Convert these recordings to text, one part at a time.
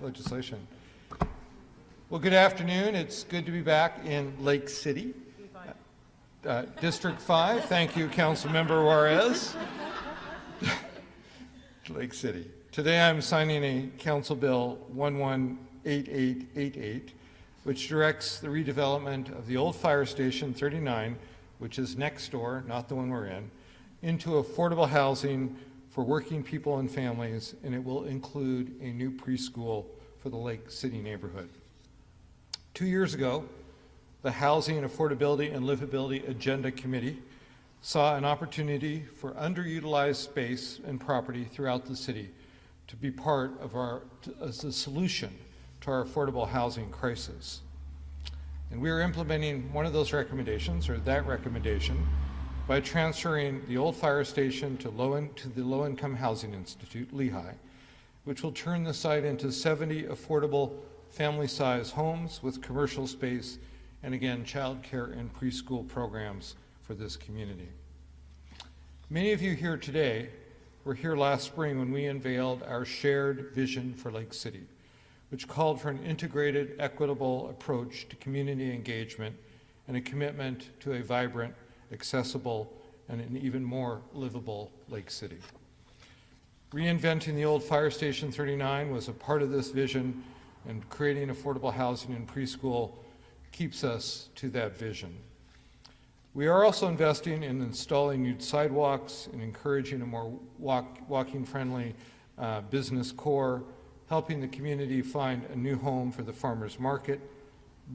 legislation. Well, good afternoon. It's good to be back in Lake City, District 5. Thank you, Councilmember Juarez. Lake City. Today I'm signing a Council Bill 118888, which directs the redevelopment of the old Fire Station 39, which is next door, not the one we're in, into affordable housing for working people and families, and it will include a new preschool for the Lake City neighborhood. 2 years ago, the Housing, Affordability, and Livability Agenda Committee saw an opportunity for underutilized space and property throughout the city to be part of as a solution to our affordable housing crisis. And we are implementing one of those recommendations, or that recommendation, by transferring the old fire station to the Low-Income Housing Institute, LIHI, which will turn the site into 70 affordable family-size homes with commercial space and, again, child care and preschool programs for this community. Many of you here today were here last spring when we unveiled our shared vision for Lake City, which called for an integrated, equitable approach to community engagement and a commitment to a vibrant, accessible, and an even more livable Lake City. Reinventing the old Fire Station 39 was a part of this vision, and creating affordable housing and preschool keeps us to that vision. We are also investing in installing new sidewalks and encouraging a more walking-friendly business core, helping the community find a new home for the farmers market,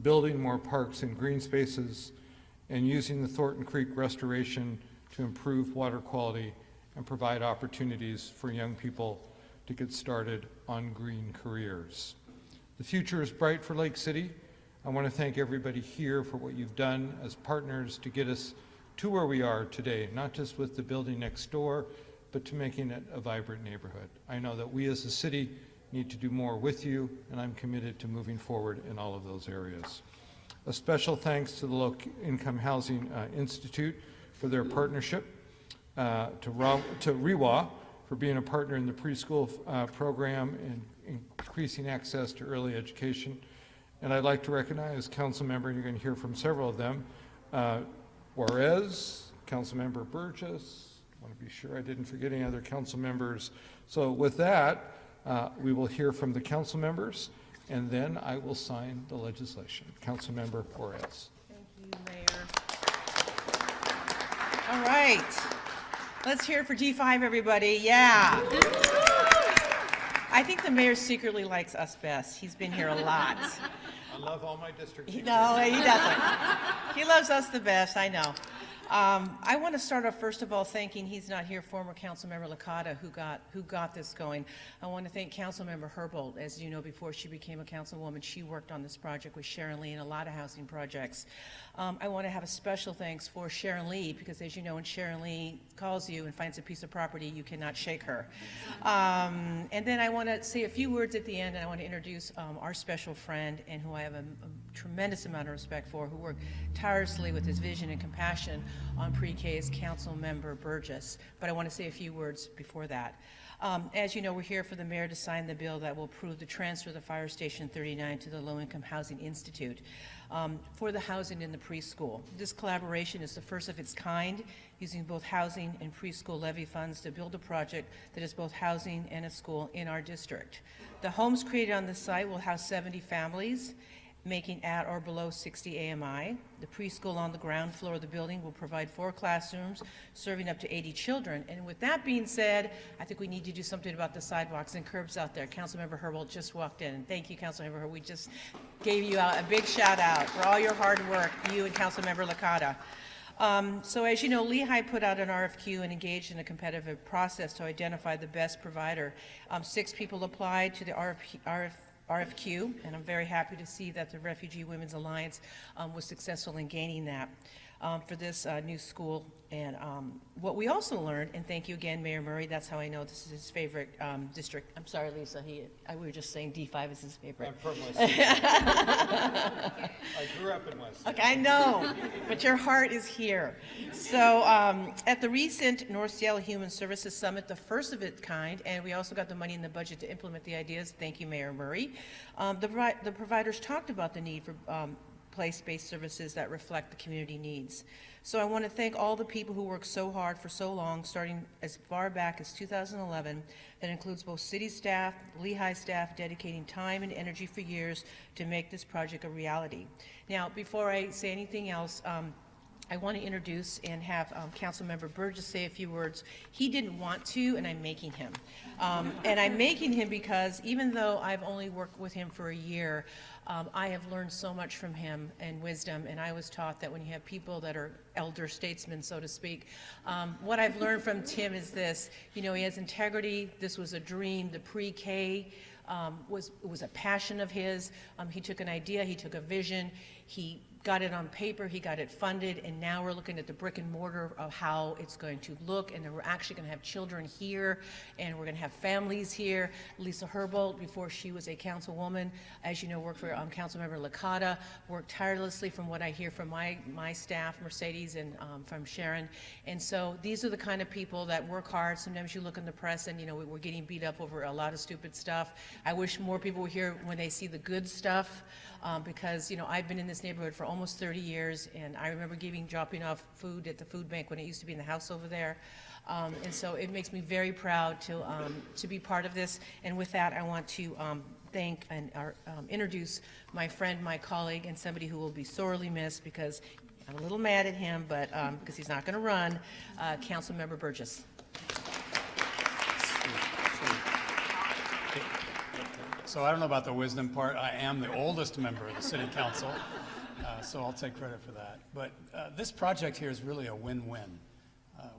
building more parks and green spaces, and using the Thornton Creek restoration to improve water quality and provide opportunities for young people to get started on green careers. The future is bright for Lake City. I want to thank everybody here for what you've done as partners to get us to where we are today, not just with the building next door, but to making it a vibrant neighborhood. I know that we as a city need to do more with you, and I'm committed to moving forward in all of those areas. A special thanks to the Low Income Housing Institute for their partnership, to REWA for being a partner in the preschool program and increasing access to early education. And I'd like to recognize Councilmember, and you're going to hear from several of them, Juarez, Councilmember Burgess. I want to be sure I didn't forget any other council members. So with that, we will hear from the council members, and then I will sign the legislation. Councilmember Juarez. Thank you, Mayor. All right. Let's hear it for D5, everybody. Yeah. I think the mayor secretly likes us best. He's been here a lot. I love all my districts. No, he doesn't. He loves us the best, I know. I want to start off first of all thanking, he's not here, former Councilmember Licata who got this going. I want to thank Councilmember Herbold. As you know, before she became a councilwoman, she worked on this project with Sharon Lee and a lot of housing projects. I want to have a special thanks for Sharon Lee, because as you know, when Sharon Lee calls you and finds a piece of property, you cannot shake her. And then I want to say a few words at the end, and I want to introduce our special friend, and who I have a tremendous amount of respect for, who worked tirelessly with his vision and compassion on pre-K, is Councilmember Burgess. But I want to say a few words before that. As you know, we're here for the mayor to sign the bill that will approve the transfer of the Fire Station 39 to the Low-Income Housing Institute for the housing in the preschool. This collaboration is the first of its kind, using both housing and preschool levy funds to build a project that is both housing and a school in our district. The homes created on the site will house 70 families, making at or below 60 AMI. The preschool on the ground floor of the building will provide 4 classrooms, serving up to 80 children. And with that being said, I think we need to do something about the sidewalks and curbs out there. Councilmember Herbold just walked in, and thank you, Councilmember Herbold. We just gave you a big shout out for all your hard work, you and Councilmember Licata. So as you know, LIHI put out an RFQ and engaged in a competitive process to identify the best provider. 6 people applied to the RFQ, and I'm very happy to see that the Refugee Women's Alliance was successful in gaining that. for this new school. And what we also learned, and thank you again, Mayor Murray, that's how I know this is his favorite district. I'm sorry, Lisa, we were just saying D5 is his favorite. I'm from West Seattle. I grew up in West Seattle. Okay, I know, but your heart is here. So at the recent North Seattle Human Services Summit, the first of its kind, and we also got the money in the budget to implement the ideas, thank you, Mayor Murray, the providers talked about the need for place-based services that reflect the community needs. So I want to thank all the people who worked so hard for so long, starting as far back as 2011. That includes both city staff, LIHI staff, dedicating time and energy for years to make this project a reality. Now, before I say anything else, I want to introduce and have Councilmember Burgess say a few words. He didn't want to, and I'm making him. And I'm making him because even though I've only worked with him for a year, I have learned so much from him and wisdom, and I was taught that when you have people that are elder statesmen, so to speak, what I've learned from Tim is this: he has integrity. This was a dream. The pre-K was a passion of his. He took an idea, he took a vision, he got it on paper, he got it funded, and now we're looking at the brick and mortar of how it's going to look, and then we're actually going to have children here, and we're going to have families here. Lisa Herbold, before she was a councilwoman, as you know, worked for Councilmember Licata, worked tirelessly from what I hear from my staff, Mercedes, and from Sharon. And so these are the kind of people that work hard. Sometimes you look in the press and, we're getting beat up over a lot of stupid stuff. I wish more people were here when they see the good stuff. Because I've been in this neighborhood for almost 30 years, and I remember dropping off food at the food bank when it used to be in the house over there. And so it makes me very proud to be part of this. And with that, I want to thank and introduce my friend, my colleague, and somebody who will be sorely missed because I'm a little mad at him, but because he's not going to run, Councilmember Burgess. So I don't know about the wisdom part. I am the oldest member of the city council, so I'll take credit for that. But this project here is really a win-win.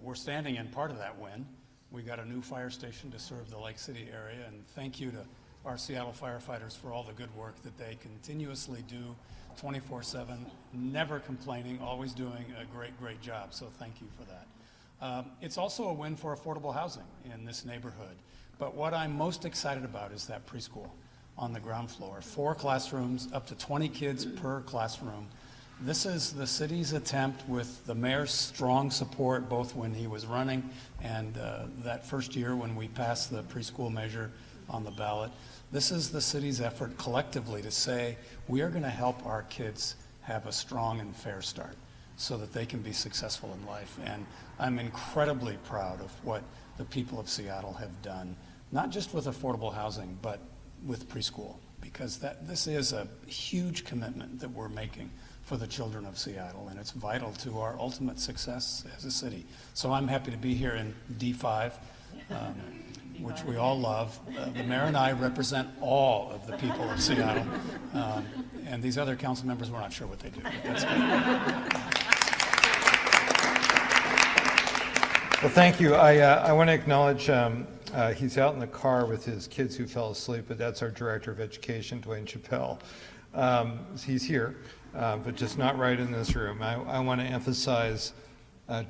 We're standing in part of that win. We got a new fire station to serve the Lake City area, and thank you to our Seattle firefighters for all the good work that they continuously do 24/7, never complaining, always doing a great job. So thank you for that. It's also a win for affordable housing in this neighborhood. But what I'm most excited about is that preschool on the ground floor. 4 classrooms, up to 20 kids per classroom. This is the city's attempt, with the mayor's strong support, both when he was running and that first year when we passed the preschool measure on the ballot. This is the city's effort collectively to say, we are going to help our kids have a strong and fair start so that they can be successful in life. And I'm incredibly proud of what the people of Seattle have done, not just with affordable housing, but with preschool, because this is a huge commitment that we're making for the children of Seattle, and it's vital to our ultimate success as a city. So I'm happy to be here in D5, which we all love. The mayor and I represent all of the people of Seattle, and these other council members, we're not sure what they do, but that's good. Well, thank you. I want to acknowledge he's out in the car with his kids who fell asleep, but that's our Director of Education, Dwayne Chappelle. He's here, but just not right in this room. I want to emphasize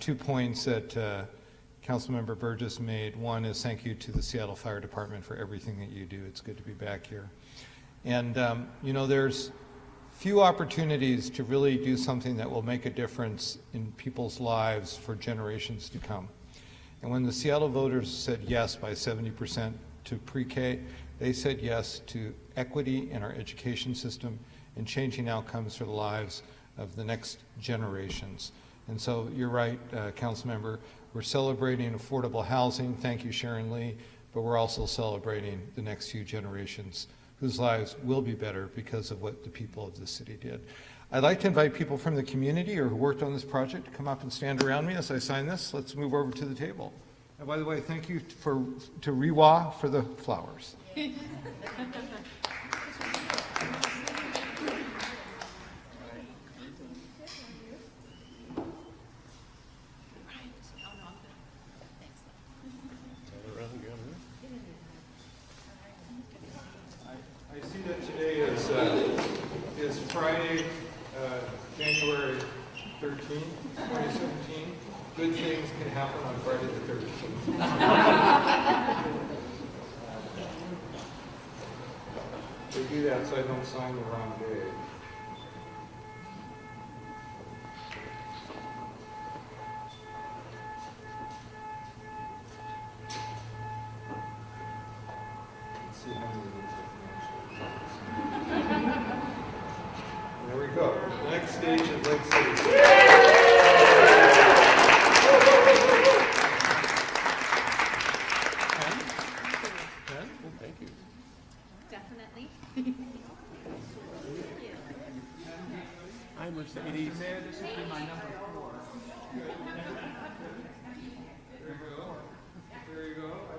2 points that Councilmember Burgess made. One is thank you to the Seattle Fire Department for everything that you do. It's good to be back here. And, there's few opportunities to really do something that will make a difference in people's lives for generations to come. And when the Seattle voters said yes by 70% to pre-K, they said yes to equity in our education system and changing outcomes for the lives of the next generations. And so you're right, Councilmember, we're celebrating affordable housing. Thank you, Sharon Lee, but we're also celebrating the next few generations whose lives will be better because of what the people of the city did. I'd like to invite people from the community or who worked on this project to come up and stand around me as I sign this. Let's move over to the table. And by the way, thank you to Rewa for the flowers. I see that today is Friday, January 13th, 2017. Good things can happen on Friday the 13th. They do that so I don't sign the wrong day. Let's see how many of these I can actually- There we go. The next stage is Lake City. Thank you. Definitely. Hi, Mercedes. Mayor, this will be my number 4. There you go. There you go.